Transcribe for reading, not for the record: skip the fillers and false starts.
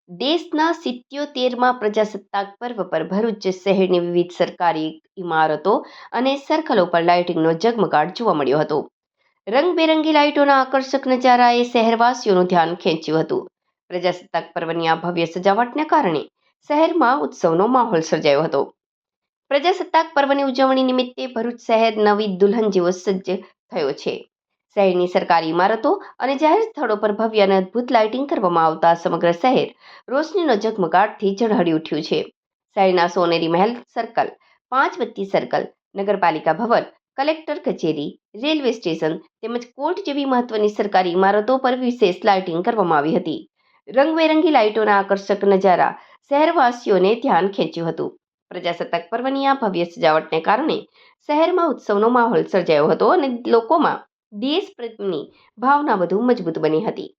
દેશના 77માં પ્રજાસત્તાક પર્વ પર ભરૂચ શહેરની વિવિધ સરકારી ઇમારતો અને સર્કલો પર લાઇટિંગનો ઝગમગાટ જોવા મળ્યો હતો. રંગબેરંગી લાઇટોના આકર્ષક નજારાએ શહેરવાસીઓનું ધ્યાન ખેંચ્યું હતું. પ્રજાસત્તાક પર્વની આ ભવ્ય સજાવટને કારણે શહેરમાં ઉત્સવનો માહોલ સર્જાયો હતો. પ્રજાસત્તાક પર્વની ઉજવણી નિમિત્તે ભરૂચ શહેર નવી દુલ્હન જેવો સજ્જ થયો છે. શહેરની સરકારી ઇમારતો અને જાહેર સ્થળો પર ભવ્ય અને અદ્ભુત લાઇટિંગ કરવામાં આવતા સમગ્ર શહેર રોશનીનો ઝગમગાટથી ઝળહળી ઉઠ્યું છે. શહેરના સોનેરી મહેલ સર્કલ, 5 બત્તી સર્કલ, નગરપાલિકા ભવન, કલેક્ટર કચેરી, રેલવે સ્ટેશન તેમજ કોર્ટ જેવી મહત્વની સરકારી ઇમારતો પર વિશેષ લાઇટિંગ કરવામાં આવી હતી. રંગબેરંગી લાઇટોના આકર્ષક નજારા શહેરવાસીઓને ધ્યાન ખેંચ્યું હતું. પ્રજાસત્તાક પર્વની આ ભવ્ય સજાવટને કારણે શહેરમાં ઉત્સવનો માહોલ સર્જાયો હતો અને લોકોમાં દેશપ્રેમની ભાવના વધુ મજબૂત બની હતી.